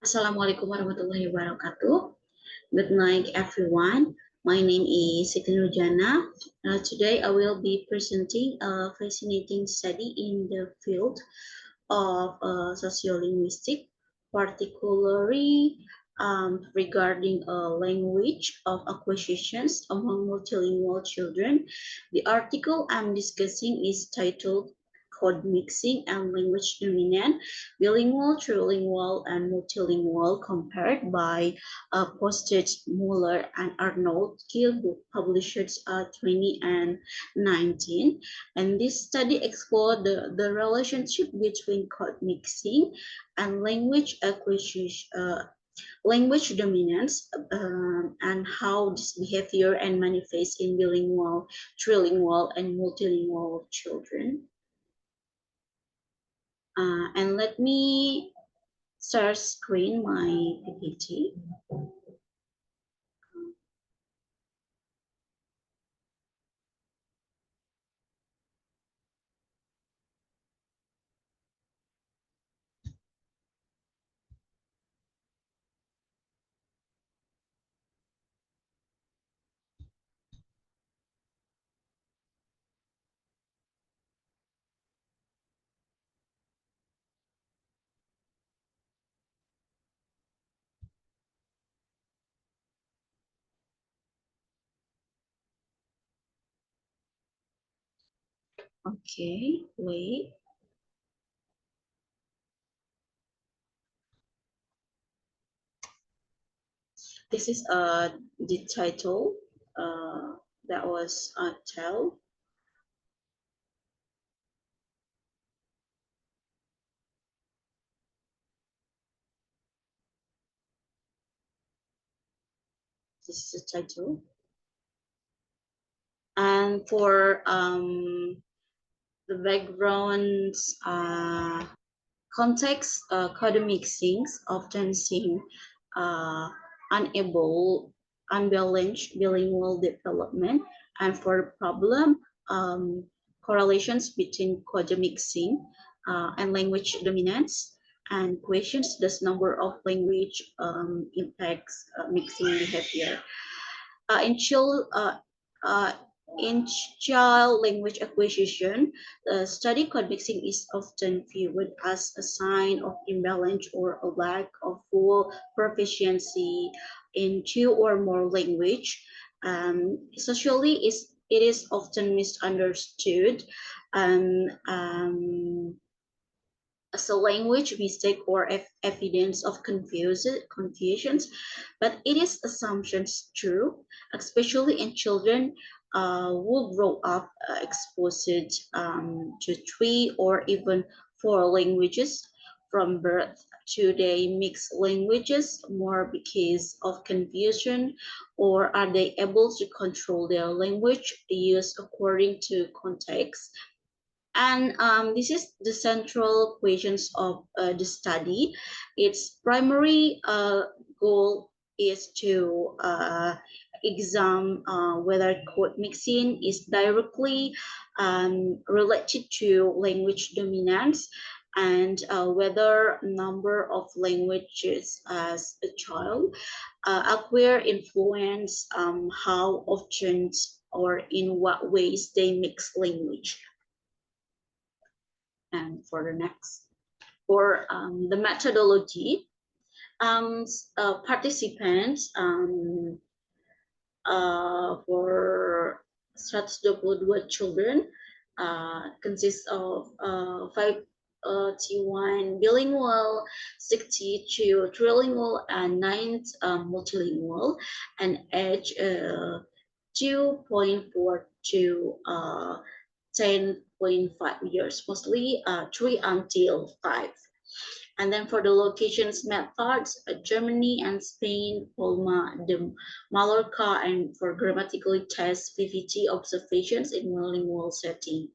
Assalamualaikum warahmatullahi wabarakatuh. Good night, everyone. My name is Siti Nurjana. Today, I will be presenting a fascinating study in the field of sociolinguistics, particularly regarding language of acquisitions among multilingual children. The article I'm discussing is titled Code Mixing and Language Dominant, Bilingual, Trilingual, and Multilingual Compared by Postage, Muller, and Arnold, Gill, published 2019. And this study explored the relationship between code mixing and language dominance, and how this behavior and manifests in bilingual, trilingual, and multilingual children. And let me start screen my PPT. Okay, wait. This is the title that was tell. This is the title. And for the background context, code mixings often seem uh, unable, unbalanced bilingual development, and for the problem, correlations between code mixing and language dominance, and questions does number of language impacts mixing behavior. Uh, in child uh, uh, in child language acquisition, the study code mixing is often viewed as a sign of imbalance or a lack of full proficiency in two or more language. Socially, it is often misunderstood and as a language mistake or evidence of confusions, but it is assumptions true, especially in children who grow up exposed to three or even four languages from birth. Do they mix languages more because of confusion, or are they able to control their language use according to context? And this is the central questions of the study. Its primary goal is to examine whether code mixing is directly related to language dominance, and whether number of languages as a child acquire influence how often or in what ways they mix language. And for the next, for the methodology, participants for 122 children consists of 51 bilingual, 62 trilingual, and 9 multilingual, and age 2.4 to 10.5 years, mostly 3 until 5. And then for the locations methods, Germany and Spain, Palma de Mallorca, and for grammatically test PVT observations in monolingual setting.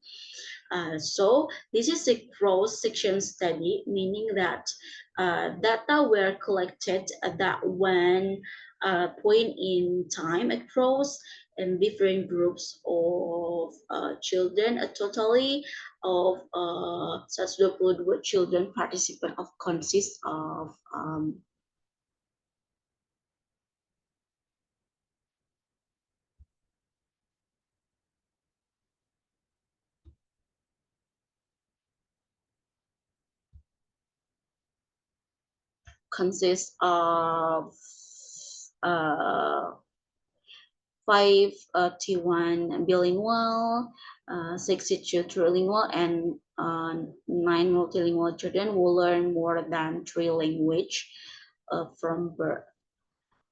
So this is a cross-section study, meaning that data were collected at that one point in time across in different groups of children, totally of 122 children participant of consists of consists of uh, 5 T1 bilingual, 62 trilingual, and 9 multilingual children will learn more than 3 languages from birth.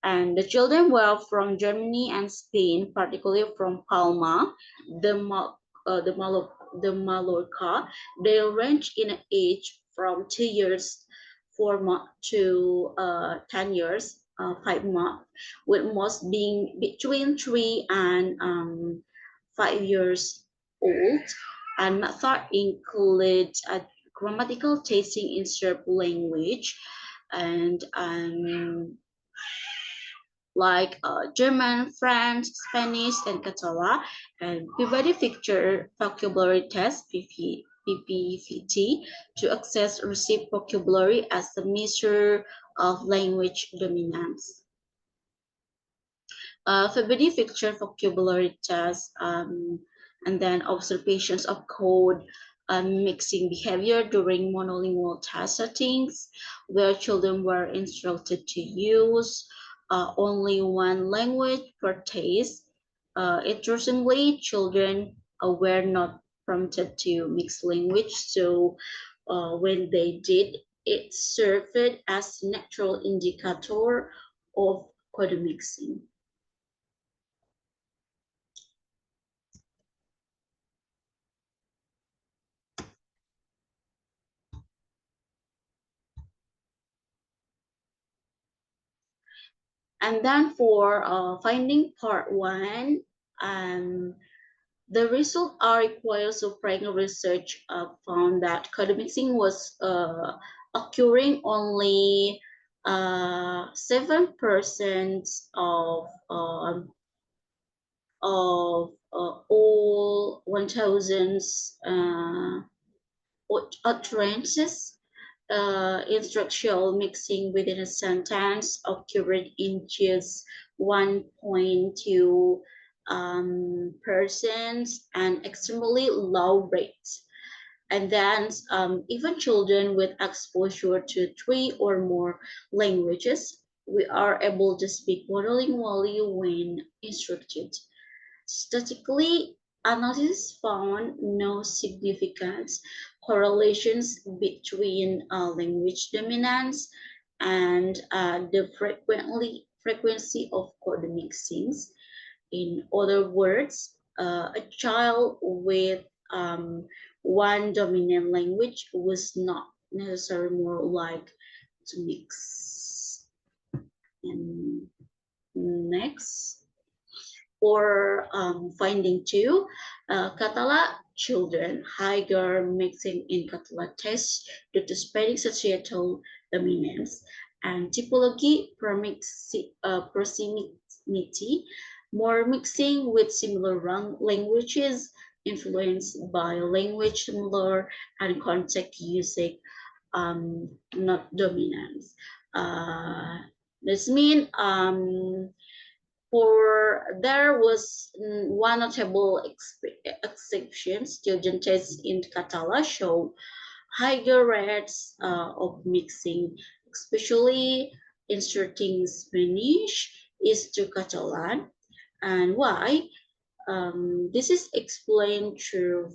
And the children were from Germany and Spain, particularly from Palma, the Mal the Malo the Mallorca. They range in age from 2 years, 4 months to 10 years, 5 months, with most being between 3 and 5 years old. And method includes grammatical testing in served language and like German, French, Spanish, and Catalan, and Peabody Picture Vocabulary Test (PPVT) to access received vocabulary as a measure of language dominance. Peabody Picture Vocabulary Test, and then observations of code mixing behavior during monolingual test settings, where children were instructed to use only one language per test. Interestingly, children were not prompted to mix language, so when they did, it served as a natural indicator of code mixing. And then for finding part one, um, the results are required. So Pranger research found that code mixing was occurring only 7% of all 1,000 utterances. Instructional mixing within a sentence occurred in just 1.2 percent and extremely low rates. And then even children with exposure to 3 or more languages, we are able to speak monolingually when instructed. Statistically, analysis found no significant correlations between language dominance and the frequency of code mixings. In other words, a child with one dominant language was not necessarily more like to mix. And next. For finding two, Katala children higher mixing in Katala tests due to spreading societal dominance and typology proximity, more mixing with similar languages influenced by language similar and contact usage, not dominance. This means for there was one notable exception. Student tests in Catala show higher rates of mixing, especially inserting Spanish is to Catalan. And why? This is explained through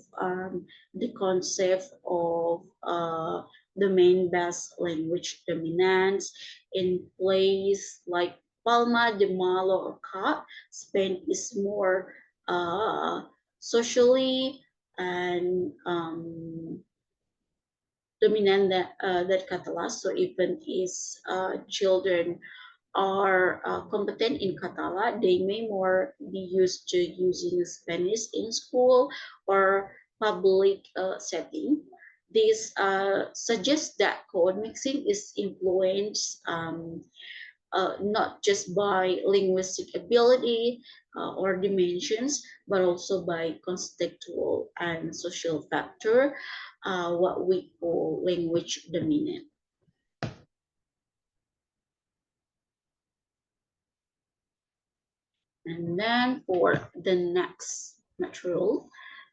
the concept of domain-based language dominance in place like Palma de Mallorca. Spain is more socially and dominant that Catalan. So even is children are competent in Catalan, they may more be used to using Spanish in school or public setting. This suggests that code mixing is influenced not just by linguistic ability or dimensions, but also by contextual and social factor, what we call language dominant. And then for the next material,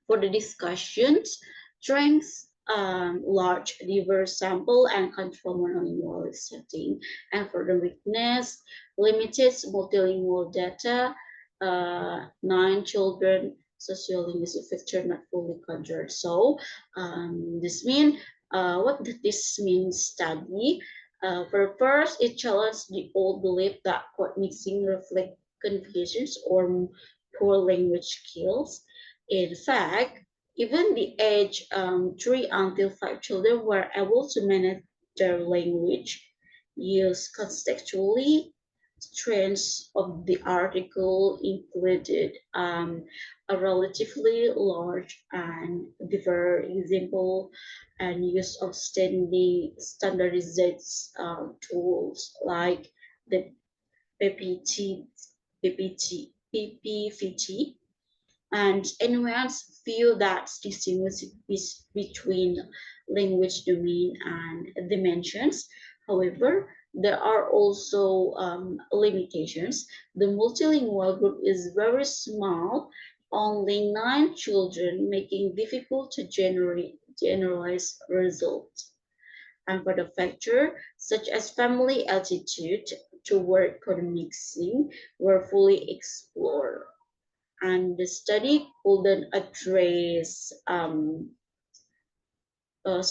for the discussions, strengths large diverse sample and control monolingual setting. And for the weakness, limited multilingual data, 9 children sociolinguistic factor not fully conjured. So this means what did this mean study? For first, it challenged the old belief that code mixing reflect confusions or poor language skills. In fact, even the age 3 until 5 children were able to manage their language use contextually. Strengths of the article included a relatively large and diverse example and use of standardized tools like the PPT, PPVT, and nuance feel that distinguish between language domain and dimensions. However, there are also limitations. The multilingual group is very small, only 9 children, making difficult to generalize results. And for the factor, such as family attitude toward code mixing, were fully explored, and the study couldn't address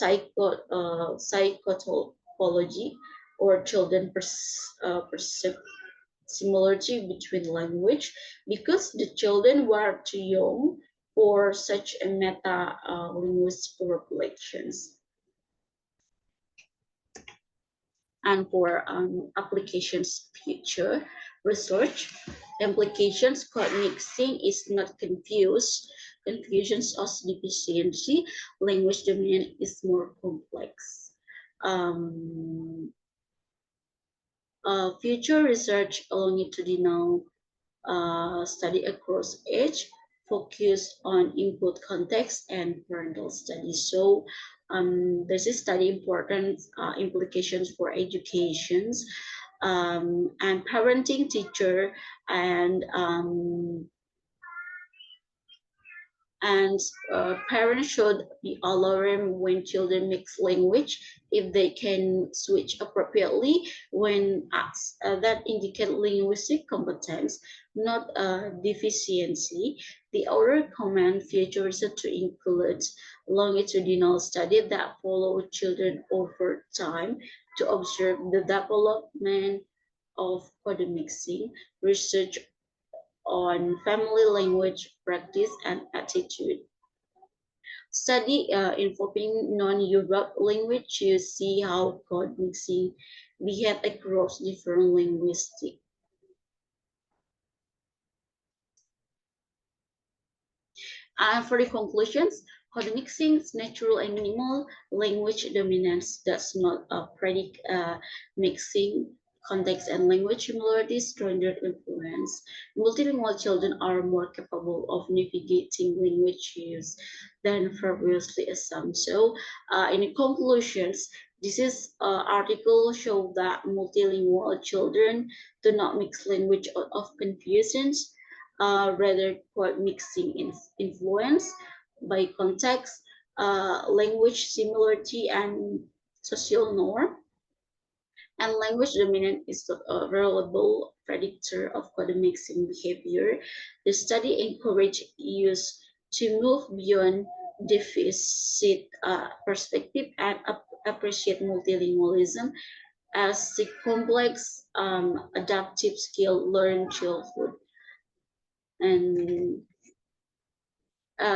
psychology or children perceive similarity between language because the children were too young for such a meta linguistic reflections. And for applications future research implications, code mixing is not confusions of deficiency, language domain is more complex. um, Future research longitudinal study across age, focus on input context and parental studies. So this is study important implications for educations and parenting, teacher, and and parents should be alarmed when children mix language if they can switch appropriately when asked. That indicate linguistic competence, not deficiency. The author recommend future research to include longitudinal study that follow children over time to observe the development of code mixing, research on family language practice and attitude. Study involving non-Europe language to see how code mixing behave across different linguistic. And for the conclusions, code mixing's natural and minimal language dominance does not predict mixing context and language similarities, stronger influence. Multilingual children are more capable of navigating language use than previously assumed. So, in conclusions, this is article show that multilingual children do not mix language out of confusions, rather quite mixing influence by context, language similarity, and social norm. And language dominant is a reliable predictor of code mixing behavior. The study encouraged use to move beyond deficit perspective and appreciate multilingualism as the complex adaptive skill learned childhood. And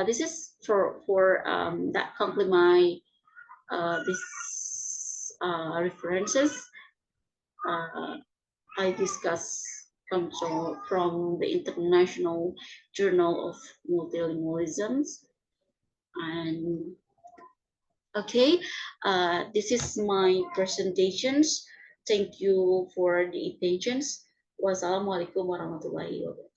this is for that complete my this references I discuss comes from the International Journal of Multilingualisms. And okay, this is my presentations. Thank you for the attentions. Wassalamualaikum warahmatullahi wabarakatuh.